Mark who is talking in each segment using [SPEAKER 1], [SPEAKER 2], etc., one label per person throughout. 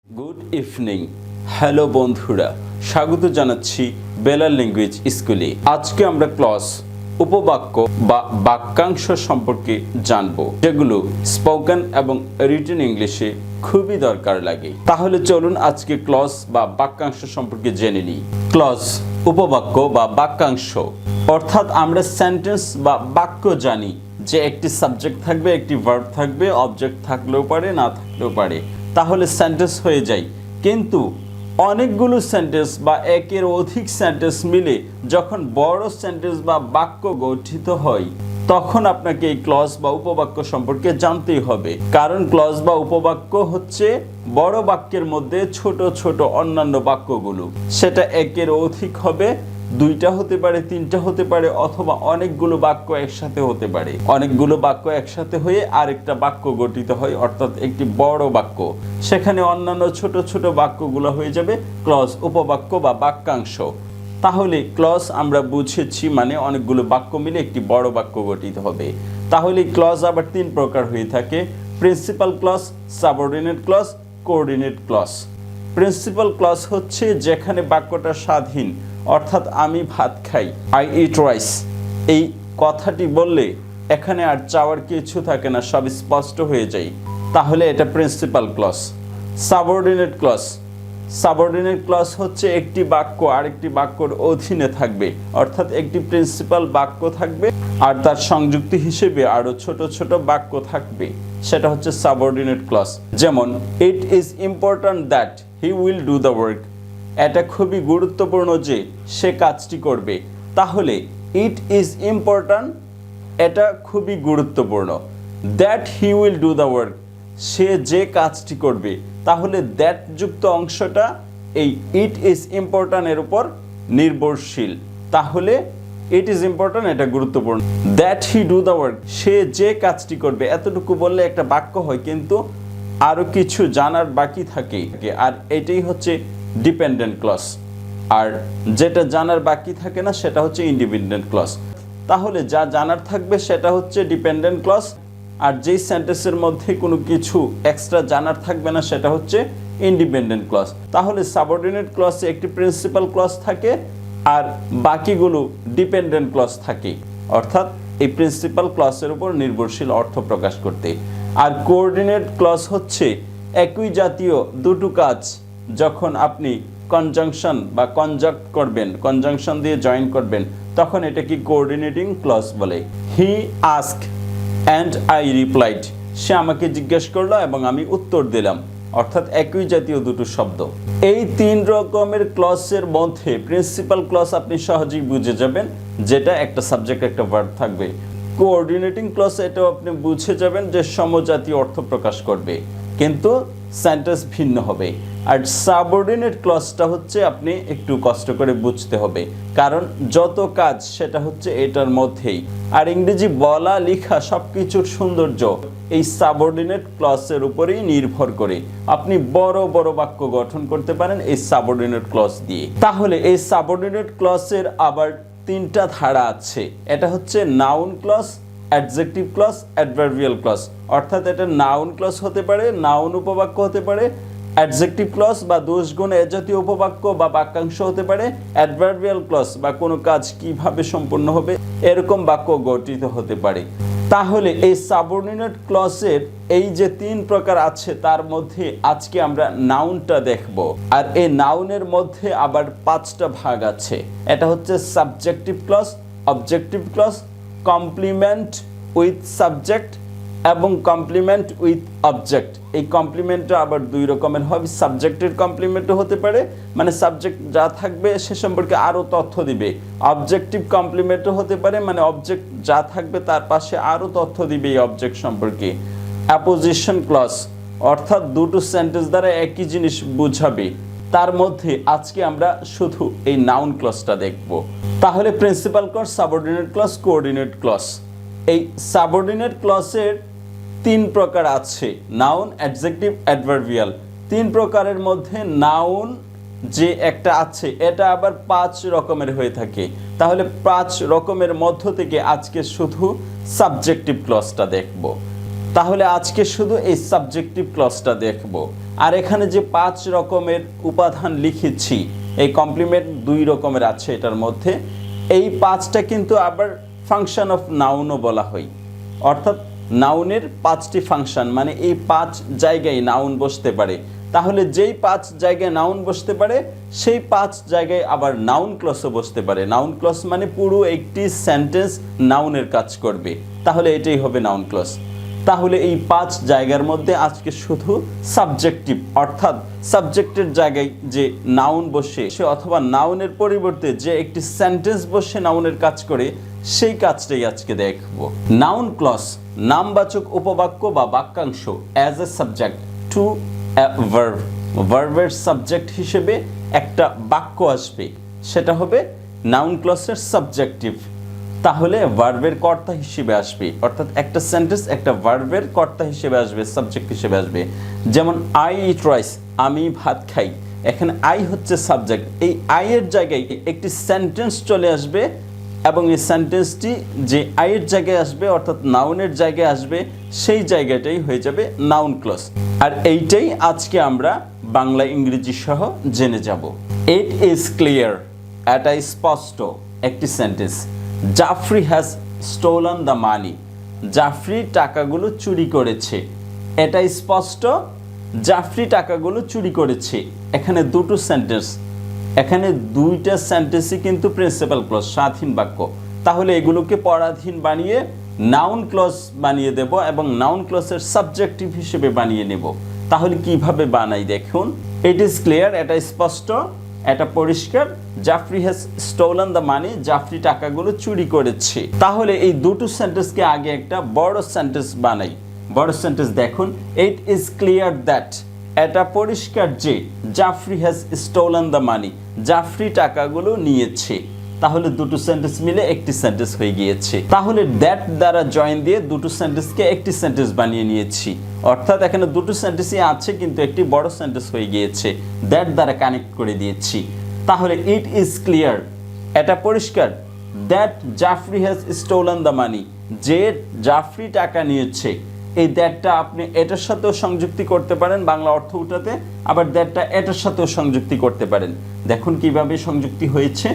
[SPEAKER 1] Good evening. Hello বন্ধুরা, স্বাগত জানাচ্ছি বেলার ল্যাঙ্গুয়েজ স্কুলে। আজকে আমরা ক্লজ, উপবাক্য বা বাক্যাংশ সম্পর্কে জানব, যেগুলো স্পোকেন এবং রিটেন ইংলিশে খুবই দরকার লাগে। তাহলে চলুন আজকে ক্লজ বা বাক্যাংশ সম্পর্কে জেনে নিই। ক্লজ, উপবাক্য বা বাক্যাংশ অর্থাৎ আমরা সেন্টেন্স বা বাক্য জানি যে একটি সাবজেক্ট থাকবে, একটি ভার্ব থাকবে, অবজেক্ট থাকলেও পারে, না থাকলেও পারে, তাহলে সেন্টেন্স হয়ে যায়। কিন্তু অনেকগুলো সেন্টেন্স বা একের অধিক সেন্টেন্স মিলে যখন বড় সেন্টেন্স বা বাক্য গঠিত হয়, তখন আপনাকে এই ক্লজ বা উপবাক্য সম্পর্কে জানতেই হবে। কারণ ক্লজ বা উপবাক্য হচ্ছে বড় বাক্যের মধ্যে ছোট ছোট অন্যান্য বাক্যগুলো। সেটা একের অধিক হবে, দুইটা হতে পারে, তিনটা হতে পারে, অথবা অনেকগুলো বাক্য একসাথে হতে পারে। অনেকগুলো বাক্য একসাথে হয়ে আরেকটা বাক্য গঠিত হয়, অর্থাৎ একটি বড় বাক্য। সেখানে অন্যান্য ছোট ছোট বাক্যগুলো হয়ে যাবে ক্লজ, উপবাক্য বা বাক্যাংশ। তাহলে ক্লজ আমরা বুঝেছি মানে অনেকগুলো বাক্য মিলে একটি বড় বাক্য গঠিত হবে। তাহলে ক্লজ আবার তিন প্রকার হয়ে থাকে: principal clause, subordinate clause, coordinate clause. Principal clause হচ্ছে যেখানে বাক্যটা স্বাধীন, অর্থাৎ আমি ভাত খাই, আই ইট রাইস, এই কথাটি বললে এখানে আর চাওয়ার কিছু থাকে না, সব স্পষ্ট হয়ে যায়, তাহলে এটা principal clause. Subordinate clause, subordinate clause হচ্ছে একটি বাক্য আরেকটি বাক্যর অধীনে থাকবে, অর্থাৎ একটি প্রিন্সিপাল বাক্য থাকবে আর তার সংযুক্তি হিসেবে আরো ছোট ছোট বাক্য থাকবে, সেটা হচ্ছে সাবঅর্ডিনেট ক্লজ। যেমন it is important that he will do the work, এটা খুবই গুরুত্বপূর্ণ যে সে কাজটি করবে। তাহলে ইট ইজ ইম্পর্ট্যান্ট, এটা খুবই গুরুত্বপূর্ণ। That he will do the work, সে যে কাজটি করবে। তাহলে দ্যাট যুক্ত অংশটা এই ইট ইজ ইম্পর্ট্যান্ট এর উপর নির্ভরশীল। তাহলে ইট ইজ ইম্পর্ট্যান্ট, এটা গুরুত্বপূর্ণ। That he do the work, সে যে কাজটি করবে, এতটুকু বললে একটা বাক্য হয়, কিন্তু আরো কিছু জানার বাকি থাকে, আর এটাই হচ্ছে ডিপেন্ডেন্ট ক্লজ। আর যেটা জানার বাকি থাকে না সেটা হচ্ছে ইন্ডিপেন্ডেন্ট ক্লজ। তাহলে যা জানার থাকবে সেটা হচ্ছে ডিপেন্ডেন্ট ক্লজ, আর যেই সেন্টেন্সের মধ্যে কোনো কিছু এক্সট্রা জানার থাকবে না সেটা হচ্ছে ইন্ডিপেন্ডেন্ট ক্লজ। তাহলে সাবঅর্ডিনেট ক্লজে একটি প্রিন্সিপাল ক্লজ থাকে আর বাকিগুলো ডিপেন্ডেন্ট ক্লজ থাকে, অর্থাৎ এই প্রিন্সিপাল ক্লজের উপর নির্ভরশীল অর্থ প্রকাশ করতে। আর কোঅর্ডিনেট ক্লজ হচ্ছে একই জাতীয় দুটো কাজ যখন আপনি কনজাংশন বা কনজাক্ট করবেন, কনজাংশন দিয়ে জয়েন করবেন, তখন এটাকে কোঅর্ডিনেটিং ক্লজ বলে। He ask and I replied, সে আমাকে জিজ্ঞেস করলো এবং আমি উত্তর দিলাম, অর্থাৎ একই জাতীয় দুটো শব্দ। এই তিন রকমের ক্লজের মধ্যে প্রিন্সিপাল ক্লজ আপনি সহজেই বুঝে যাবেন, যেটা একটা সাবজেক্ট একটা ভার্ব থাকবে। কোঅর্ডিনেটিং ক্লজ এটাও আপনি বুঝে যাবেন যে সমজাতীয় অর্থ প্রকাশ করবে, কিন্তু সেন্টেন্স ভিন্ন হবে। আর সাবঅর্ডিনেট ক্লজটা হচ্ছে আপনি একটু কষ্ট করে বুঝতে হবে, কারণ যত কাজ সেটা হচ্ছে এটার মধ্যেই। আর ইংরেজি বলা লেখা সবকিছুর সৌন্দর্য এই সাবঅর্ডিনেট ক্লজের উপরেই নির্ভর করে। আপনি বড় বড় বাক্য গঠন করতে পারেন এই সাবঅর্ডিনেট ক্লজ দিয়ে। তাহলে এই সাবঅর্ডিনেট ক্লজের আবার তিনটা ধারা আছে। এটা হচ্ছে noun clause, adjective clause, adverbial clause. অর্থাৎ এটা নাউন ক্লজ হতে পারে, নাউন উপবাক্য হতে পারে, অ্যাডজেক্টিভ ক্লজ বা দোষ গুণ এ জাতীয় উপবাক্য বা বাক্যাংশ হতে পারে, অ্যাডভার্বিয়াল ক্লজ বা কোনো কাজ কিভাবে সম্পন্ন হবে এরকম বাক্য গঠিত হতে পারে। তাহলে এই সাবঅর্ডিনেট ক্লজের এই যে তিন প্রকার আছে তার মধ্যে আজকে আমরা নাউনটা দেখব। আর এই নাউনের মধ্যে আবার পাঁচটা ভাগ আছে। এটা হচ্ছে subjective clause, objective clause, complement with subject এবং কমপ্লিমেন্ট উইথ অবজেক্ট। এই কমপ্লিমেন্টটা আবার দুই রকমের হবে। সাবজেক্টের কমপ্লিমেন্টও হতে পারে, মানে সাবজেক্ট যা থাকবে সে সম্পর্কে আরও তথ্য দিবে। অবজেক্টিভ কমপ্লিমেন্টও হতে পারে, মানে অবজেক্ট যা থাকবে তার পাশে আরও তথ্য দিবে এই অবজেক্ট সম্পর্কে। অ্যাপোজিশন ক্লজ, অর্থাৎ দুটো সেন্টেন্স দ্বারা একই জিনিস বোঝাবে। তার মধ্যে আজকে আমরা শুধু এই নাউন ক্লজটা দেখব। তাহলে principal clause, subordinate clause, coordinate clause. এই সাবঅর্ডিনেট ক্লজের তিন প্রকার আছে: নাউন, অ্যাডজেক্টিভ, অ্যাডভার্বিয়াল। তিন প্রকারের মধ্যে নাউন যে একটা আছে এটা আবার পাঁচ রকমের হয়ে থাকে। তাহলে পাঁচ রকমের মধ্য থেকে আজকে শুধু সাবজেক্টিভ ক্লজটা দেখব। তাহলে আজকে শুধু এই সাবজেক্টিভ ক্লজটা দেখব। আর এখানে যে 5 রকমের উপাদান লিখেছি, এই কমপ্লিমেন্ট 2 রকমের আছে এটার মধ্যে। এই 5টা কিন্তু আবার ফাংশন অফ নাউনও বলা হয়, অর্থাৎ নাউনের 5টি ফাংশন, মানে এই 5 জায়গায় নাউন বসতে পারে। তাহলে যেই 5 জায়গায় নাউন বসতে পারে সেই 5 জায়গায় আবার নাউন ক্লজও বসতে পারে। নাউন ক্লজ মানে পুরো একটি সেন্টেন্স নাউনের কাজ করবে, তাহলে এটাই হবে নাউন ক্লজ। তাহলে এই 5 জায়গার মধ্যে আজকে শুধু সাবজেক্টিভ, অর্থাৎ সাবজেক্টের জায়গায় যে নাউন বসে সে অথবা নাউনের পরিবর্তে যে একটি সেন্টেন্স বসে নাউনের কাজ করে, সেই কাজটাই আজকে দেখব। নাউন ক্লজ নামবাচক উপবাক্য বা বাক্যাংশ as a subject two verb, ভার্বের সাবজেক্ট হিসেবে একটা বাক্য আসবে, সেটা হবে নাউন ক্লজের সাবজেক্টিভ। তাহলে ভার্বের কর্তা হিসেবে আসবে, অর্থাৎ একটা সেন্টেন্স একটা ভার্বের কর্তা হিসেবে আসবে, সাবজেক্ট হিসেবে আসবে। যেমন আই ইট রাইস, আমি ভাত খাই, এখানে আই হচ্ছে সাবজেক্ট। এই আই এর জায়গায় একটি সেন্টেন্স চলে আসবে এবং এই সেন্টেন্সটি যে আই এর জায়গায় আসবে অর্থাৎ নাউনের জায়গায় আসবে, সেই জায়গাটাই হয়ে যাবে নাউন ক্লজ। আর এইটাই আজকে আমরা বাংলা ইংরেজি সহ জেনে যাব। ইট ইজ ক্লিয়ার, এটা স্পষ্ট একটি sentence. Jafri has stolen the money, Jafri টাকাগুলো চুরি করেছে। এটা স্পষ্ট, জাফরি টাকাগুলো চুরি করেছে। এখানে দুটো সেন্টেন্স, এখানে 2টা সেন্টেন্সই কিন্তু প্রিন্সিপাল ক্লজ, স্বাধীন বাক্য। তাহলে এগুলোকে পরাধীন বানিয়ে নাউন ক্লজ বানিয়ে দেব এবং নাউন ক্লজের সাবজেক্টিভ হিসেবে বানিয়ে নেব। তাহলে কিভাবে বানাই দেখুন। ইট ইজ ক্লিয়ার, এটা স্পষ্ট, এটা পরিষ্কার। Jafri has stolen the money, Jafri টাকাগুলো চুরি করেছে। তাহলে এই দুটো সেন্টেন্সকে আগে একটা বড় সেন্টেন্স বানাই। বড় সেন্টেন্স দেখুন, ইট ইজ ক্লিয়ার দ্যাট, এটা পরিষ্কার যে Jafri has stolen the money, Jafri টাকাগুলো নিয়েছে। তাহলে দুটো সেন্টেন্স মিলে একটি সেন্টেন্স হয়ে গিয়েছে। তাহলে দ্যাট দ্বারা জয়েন দিয়ে দুটো সেন্টেন্সকে একটি সেন্টেন্স বানিয়ে নিয়েছি, অর্থাৎ এখানে দুটো সেন্টেন্সই আছে কিন্তু একটি বড় সেন্টেন্স হয়ে গিয়েছে, দ্যাট দ্বারা কানেক্ট করে দিয়েছি। তাহলে ইট ইজ ক্লিয়ার, এটা পরিষ্কার, that Jafri has stolen the money, যে জাফরি টাকা নিয়েছে। এই দ্যাটটা আপনি এটার সাথেও সংযুক্তি করতে পারেন বাংলা অর্থ উঠাতে, আবার দ্যাটটা এটার সাথেও সংযুক্তি করতে পারেন। দেখুন কিভাবে সংযুক্তি হয়েছে।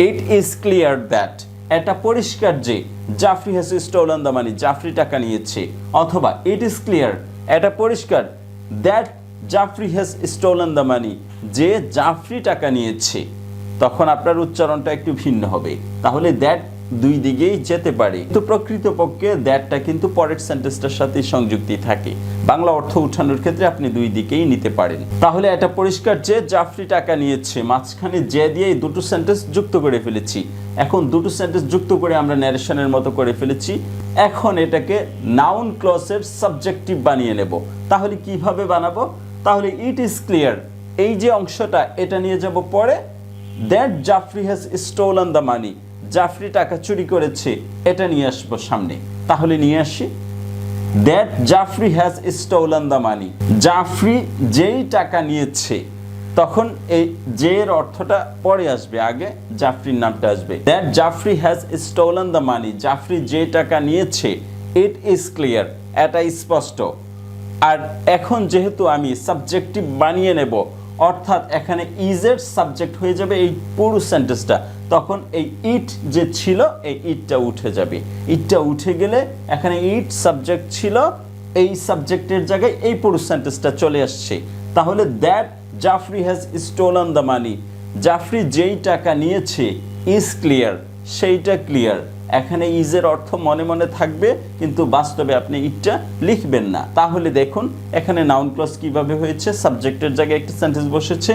[SPEAKER 1] ইট ইজ ক্লিয়ার দ্যাট, এটা পরিষ্কার যে Jafri has stolen the money, Jafri টাকা নিয়েছে। অথবা ইট ইজ ক্লিয়ার, এটা পরিষ্কার that Jafri has stolen the money, যে জাফরি টাকা নিয়েছে। তখন আপনার উচ্চারণটা একটু ভিন্ন হবে। তাহলে দ্যাট 2 দিকেই যেতে পারে, কিন্তু প্রকৃতপক্ষে দ্যাটটা কিন্তু পরের সেন্টেন্সটার সাথে সংযুক্তি থাকে। বাংলা অর্থ উঠানোর ক্ষেত্রে আপনি 2 দিকেই নিতে পারেন। তাহলে এটা পরিষ্কার যে জাফরি টাকা নিয়েছে, মাঝখানে যে দিয়ে দুটো সেন্টেন্স যুক্ত করে ফেলেছি। এখন দুটো সেন্টেন্স যুক্ত করে আমরা ন্যারেশনের মতো করে ফেলেছি। এখন এটাকে নাউন ক্লজের সাবজেক্টিভ বানিয়ে নেব। তাহলে কিভাবে বানাবো? তাহলে ইট ইজ ক্লিয়ার, এই যে অংশটা এটা নিয়ে যাব পরে। That Jafri has stolen the money, Jafri টাকা চুরি করেছে, এটা নিয়ে আসবো সামনে। তাহলে নিয়ে আসি, that Jafri has stolen the money, Jafri যেই টাকা নিয়েছে। তখন এই যে এর অর্থটা পরে আসবে, আগে জাফরির নামটা আসবে। That Jafri has stolen the money, Jafri যে টাকা নিয়েছে। ইট ইজ ক্লিয়ার, এটা স্পষ্ট। আর এখন যেহেতু আমি সাবজেক্টিভ বানিয়ে নেব, অর্থাৎ এখানে ইজের সাবজেক্ট হয়ে যাবে এই পুরো সেন্টেন্সটা, তখন এই ইট যে ছিল এই ইটটা উঠে যাবে। ইটটা উঠে গেলে এখানে ইট সাবজেক্ট ছিল, এই সাবজেক্টের জায়গায় এই পুরো সেন্টেন্সটা চলে আসছে। তাহলে that Jafri has stolen the money, Jafri যেই টাকা নিয়েছে, ইজ ক্লিয়ার, সেইটা ক্লিয়ার। এখানে ইজের অর্থ মনে মনে থাকবে, কিন্তু বাস্তবে আপনি ইটটা লিখবেন না। তাহলে দেখুন এখানে নাউন ক্লজ কিভাবে হয়েছে। সাবজেক্টের জায়গায় একটা সেন্টেন্স বসেছে,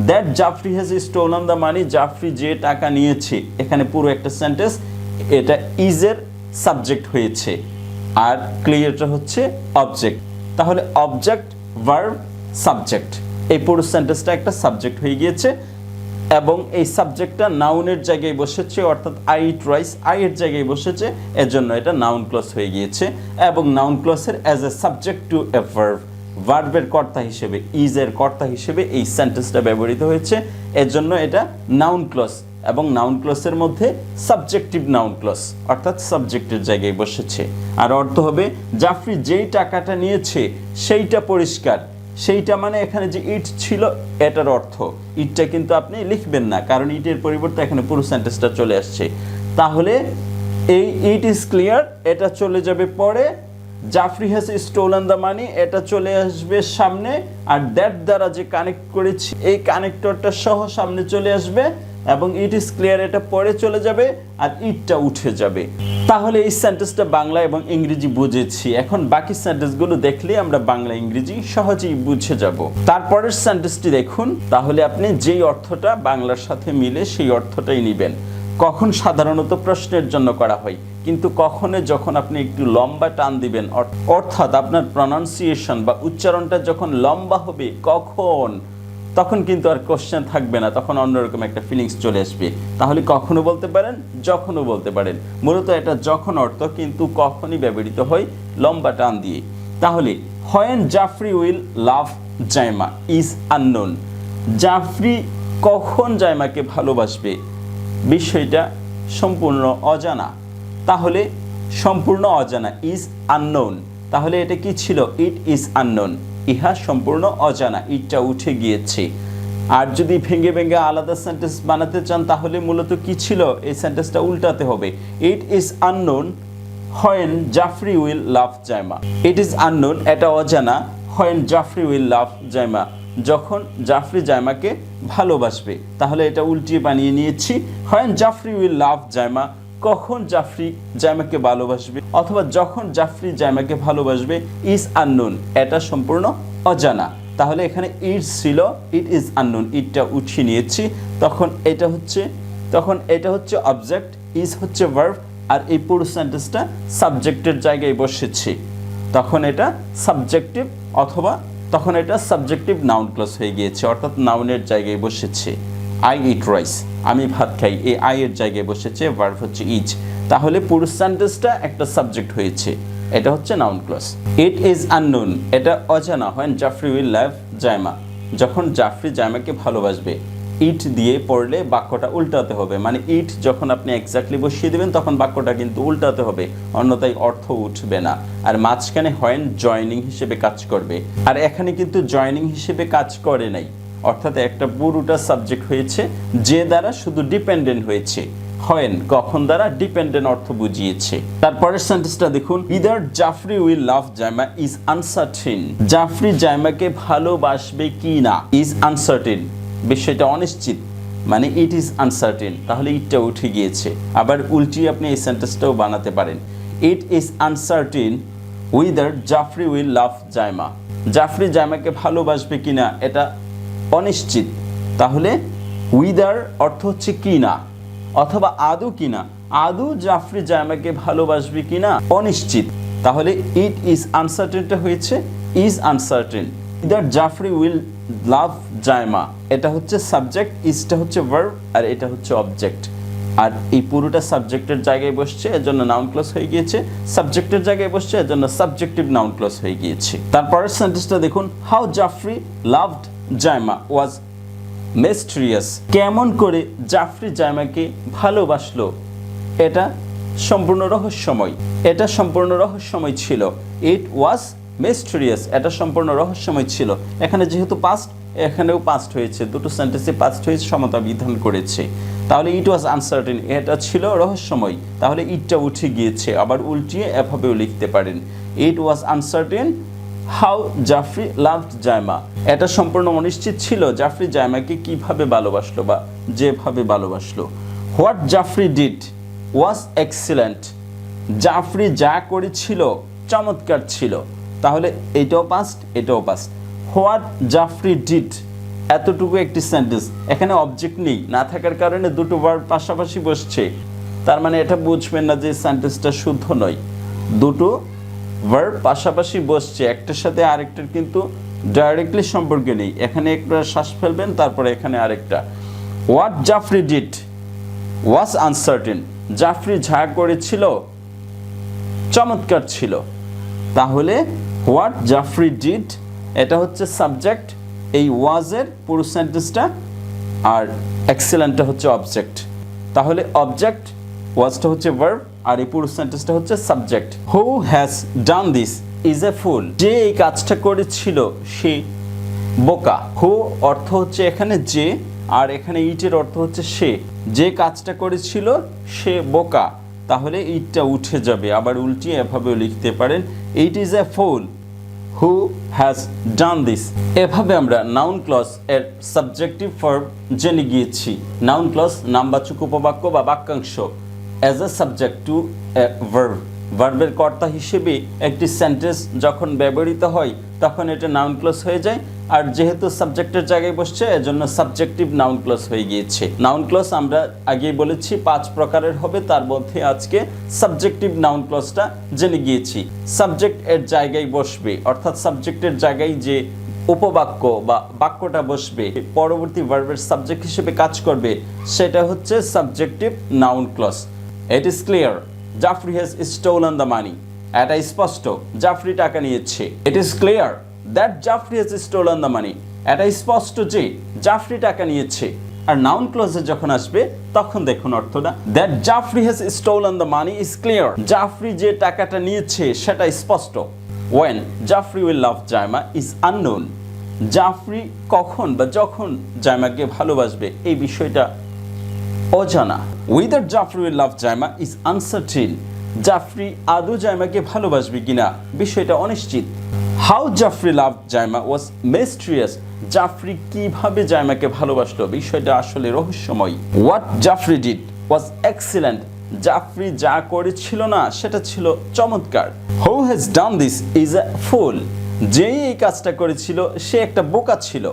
[SPEAKER 1] that Jafri has stolen the money, Jafri যে টাকা নিয়েছে। এখানে পুরো একটা সেন্টেন্স, এটা ইজের সাবজেক্ট হয়েছে, আর ক্লিয়ারটা হচ্ছে অবজেক্ট। তাহলে অবজেক্ট, ভার্ব, সাবজেক্ট, এই পুরো সেন্টেন্সটা একটা সাবজেক্ট হয়ে গিয়েছে এবং এই সাবজেক্টটা নাউনের জায়গায় বসেছে, অর্থাৎ আই ইট রাইস আই এর জায়গায় বসেছে, এজন্য এটা নাউন ক্লজ হয়ে গিয়েছে। এবং নাউন ক্লজের as a subject to a verb, ভার্বের কর্তা হিসেবে, ইজের কর্তা হিসেবে এই সেন্টেন্সটা ব্যবহৃত হয়েছে, এজন্য এটা নাউন ক্লজ। এবং নাউন ক্লসের মধ্যে সাবজেক্টিভ নাউন ক্লস, অর্থাৎ সাবজেক্টের জায়গায় বসেছে। আর অর্থ হবে জাফরি যেই টাকাটা নিয়েছে সেইটা পরিষ্কার। সেইটা মানে এখানে যে ইট ছিল এটার অর্থ, ইটটা কিন্তু আপনি লিখবেন না, কারণ ইটের পরিবর্তে এখানে পুরো সেন্টেন্সটা চলে আসছে। তাহলে এই ইট ইজ ক্লিয়ার এটা চলে যাবে পরে, Jafri has stolen the money এটা চলে আসবে সামনে, আর দ্যাট দ্বারা যে কানেক্ট করেছি এই কানেক্টরটা সহ সামনে চলে আসবে, এবং ইট ইজ ক্লিয়ার এটা পরে চলে যাবে, আর ইটটা উঠে যাবে। তাহলে এই সেন্টেন্সটা বাংলা এবং ইংরেজি বুঝেছি। এখন বাকি সেন্টেন্সগুলো দেখলে আমরা বাংলা ইংরেজি সহজেই বুঝে যাব। তারপরের সেন্টেন্সটি দেখুন, তাহলে আপনি যেই অর্থটা বাংলার সাথে মিলে সেই অর্থটাই নেবেন। কখন সাধারণত প্রশ্নের জন্য করা হয়, কিন্তু কখনো যখন আপনি একটু লম্বা টান দিবেন, অর্থাৎ আপনার প্রনাউন্সিয়েশন বা উচ্চারণটা যখন লম্বা হবে কখন, তখন কিন্তু আর কোশ্চেন থাকবে না, তখন অন্যরকম একটা ফিলিংস চলে আসবে। তাহলে কখনো বলতে পারেন, যখনও বলতে পারেন। মূলত এটা যখন অর্থ, কিন্তু কখনই ব্যবহৃত হয় লম্বা টান দিয়ে। তাহলে when Jafri will love Zaima is unknown, Jafri কখন জাইমাকে ভালোবাসবে বিষয়টা সম্পূর্ণ অজানা। তাহলে সম্পূর্ণ অজানা, ইজ আননোন, তাহলে এটা কি ছিল? ইট ইজ আননোন, ইহা সম্পূর্ণ অজানা, ইটটা উঠে গিয়েছে। আর যদি ভেঙে ভেঙে আলাদা সেন্টেন্স বানাতে চান তাহলে মূলত কি ছিল? এই সেন্টেন্সটা উল্টাতে হবে। ইট is unknown when Jafri will love Zaima, it is unknown এটা অজানা, when Jafri will love Zaima যখন জাফরি জাইমাকে ভালোবাসবে। তাহলে এটা উল্টিয়ে বানিয়ে নিয়েছি, when Jafri will love Zaima কখন জাফরি জাইমাকে ভালোবাসবে, অথবা যখন জাফরি জাইমাকে ভালোবাসবে। ইজ আননোন এটা সম্পূর্ণ অজানা, তাহলে এখানে ইট ছিল, ইট ইজ আননোন, ইটটা উঠিয়ে নিয়েছি। তখন এটা হচ্ছে অবজেক্ট, ইজ হচ্ছে ভার্ব, আর এই পুরো সেন্টেন্সটা সাবজেক্টের জায়গায় বসেছে। তখন এটা সাবজেক্টিভ, অথবা তখন এটা সাবজেক্টিভ নাউন ক্লজ হয়ে গিয়েছে, অর্থাৎ নাউনের জায়গায় বসেছে। আই ইট রাইস, আমি ভাত খাই, এই আই এর জায়গায় বসেছে, ভার্ব হচ্ছে ইজ। তাহলে পুরো সেন্টেন্সটা একটা সাবজেক্ট হয়েছে, এটা হচ্ছে noun clause. It is unknown এটা অজানা, when Jafri will love Zaima যখন জাফরি জাইমাকে ভালোবাসবে। ইট দিয়ে পড়লে বাক্যটা উল্টাতে হবে, মানে ইট যখন আপনি এক্স্যাক্টলি বসিয়ে দেবেন তখন বাক্যটা কিন্তু উল্টাতে হবে, অন্যথায় অর্থ উঠবে না। আর মাঝখানে হোয়েন জয়নিং হিসেবে কাজ করবে, আর এখানে কিন্তু জয়নিং হিসেবে কাজ করে নাই, অর্থাৎ একটা পুরোটা সাবজেক্ট হয়েছে যে দ্বারা শুধু ডিপেন্ডেন্ট হয়েছে। হোয়েন কখন দ্বারা ডিপেন্ডেন্ট অর্থ বুঝিয়েছে। তারপরের সেন্টেন্সটা দেখুন, either Jafri will love Zaima is uncertain, Jafri জাইমাকে ভালোবাসবে কি না, ইজ আনসার্টেন বিষয়টা অনিশ্চিত, মানে ইট ইজ আনসার্টেন, তাহলে ইটটা উঠে গিয়েছে। আবার উল্টিয়ে আপনি এই সেন্টেন্সটাও বানাতে পারেন, it is uncertain whether Jafri will love Zaima, Jafri জাইমাকে ভালোবাসবে কিনা এটা অনিশ্চিত। তাহলে উইদার অর্থ হচ্ছে কি না, অথবা আদৌ কিনা, আদৌ জাফরি জাইমাকে ভালোবাসবে কিনা অনিশ্চিত। তাহলে ইট ইজ আনসার্টেনটা হয়েছে is uncertain. Either Jafri will love Zaima এটা হচ্ছে সাবজেক্ট, ইজটা হচ্ছে ভার্ব, আর এটা হচ্ছে অবজেক্ট। আর এই পুরোটা সাবজেক্টের জায়গায় বসছে, এজন্য নাউন ক্লজ হয়ে গিয়েছে। সাবজেক্টের জায়গায় বসছে, এজন্য সাবজেক্টিভ নাউন ক্লজ হয়ে গিয়েছে। তারপরের সেন্টেন্সটা দেখুন, how Jafri loved Zaima was mysterious, কেমন করে জাফরি জাইমাকে ভালোবাসলো এটা সম্পূর্ণ রহস্যময়, এটা সম্পূর্ণ রহস্যময় ছিল। ইট ওয়াজ মিস্টেরিয়াস এটা সম্পূর্ণ রহস্যময় ছিল। এখানে যেহেতু পাস্ট, এখানেও পাস্ট হয়েছে, দুটো সেন্টেন্সে পাস্ট হয়েছে, সমতা বিধান করেছে। তাহলে ইট ওয়াজ আনসার্টেন এটা ছিল রহস্যময়, তাহলে ইটটা উঠে গিয়েছে। আবার উল্টিয়ে এভাবেও লিখতে পারেন, it was uncertain how Jafri loved Zaima, এটা সম্পূর্ণ অনিশ্চিত ছিল জাফরি জাইমাকে কিভাবে ভালোবাসলো বা যেভাবে ভালোবাসলো। What Jafri did was excellent, Jafri যা করেছিল চমৎকার ছিল। তাহলে এটাও পাস্ট, এটাও পাস্ট। হোয়াট জাফরি ডিড এতটুকু একটি সেন্টেন্স, এখানে অবজেক্ট নেই, না থাকার কারণে দুটো ভার্ব পাশাপাশি বসছে, তার মানে এটা বুঝবেন না যে সেন্টেন্সটা শুদ্ধ নয়। দুটো ভার্ব পাশাপাশি বসছে, একটার সাথে আরেকটার কিন্তু ডাইরেক্টলি সম্পর্ক নেই। এখানে একটা শ্বাস ফেলবেন, তারপরে এখানে আরেকটা। What Jafri did was uncertain, Jafri যা করেছিল চমৎকার ছিল। তাহলে হোয়াট জাফরি ডিড এটা হচ্ছে সাবজেক্ট, এই ওয়াজের পুরো সেন্টেন্সটা, আর এক্সেলেন্টটা হচ্ছে অবজেক্ট। তাহলে অবজেক্ট, ওয়াজটা হচ্ছে ভার্ব, আর এই পুরো সেন্টেন্সটা হচ্ছে subject. Who has done this is a fool. যে এই কাজটা করেছিল সে বোকা। হু অর্থ হচ্ছে এখানে যে, আর এখানে ইটের অর্থ হচ্ছে সে। যে কাজটা করেছিল সে বোকা, তাহলে ইটটা উঠে যাবে। আবার উল্টিয়ে এভাবেও লিখতে পারেন, it is a full who has done this. এভাবে আমরা নাউন ক্লজ এর সাবজেক্টিভ ভার্ব জেনে গিয়েছি। নাউন ক্লজ নামবাচক উপবাক্য বা বাক্যাংশ as a subject to a verb. ভার্বের কর্তা হিসেবে একটি সেন্টেন্স যখন ব্যবহৃত হয় তখন এটা নাউন ক্লজ হয়ে যায়, আর যেহেতু সাবজেক্টের জায়গায় বসছে এজন্য সাবজেক্টিভ নাউন ক্লজ হয়ে গিয়েছে। নাউন ক্লজ আমরা আগেই বলেছি 5 প্রকারের হবে, তার মধ্যে আজকে সাবজেক্টিভ নাউন ক্লজটা জেনে গিয়েছি। সাবজেক্ট এর জায়গায় বসবে, অর্থাৎ সাবজেক্টের জায়গায় যে উপবাক্য বা বাক্যটা বসবে পরবর্তী ভার্বের সাবজেক্ট হিসেবে কাজ করবে, সেটা হচ্ছে subjective noun clause. It is clear Jafri has stolen the money. এটা স্পষ্ট জাফরি টাকা নিয়েছে। It is clear that Jafri has stolen the money. এটা স্পষ্ট যে জাফরি টাকা নিয়েছে। আর নাউন ক্লজে যখন আসবে তখন দেখুন অর্থটা, that Jafri has stolen the money is clear. Jafri যে টাকাটা নিয়েছে সেটা স্পষ্ট। When Jafri will love Zaima is unknown. Jafri কখন বা যখন জাইমাকে ভালোবাসবে এই বিষয়টা অজানা। Whether Jafri will love Zaima is uncertain. Jafri আদৌ জাইমাকে ভালোবাসবে কিনা বিষয়টা অনিশ্চিত। How Jafri love Zaima was mysterious. Jafri কিভাবে জাইমাকে ভালোবাসলো বিষয়টা আসলে রহস্যময়। What Jafri did was excellent. Jafri যা করেছিল না সেটা ছিল চমৎকার। Who has done this is a fool. যেই এই কাজটা করেছিল সে একটা বোকা ছিল।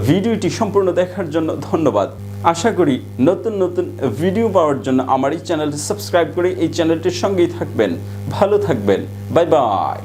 [SPEAKER 1] ভিডিওটি সম্পূর্ণ দেখার জন্য ধন্যবাদ। আশা করি নতুন নতুন ভিডিও পাওয়ার জন্য আমার এই চ্যানেলটি সাবস্ক্রাইব করে এই চ্যানেলটির সঙ্গেই থাকবেন। ভালো থাকবেন। Bye bye.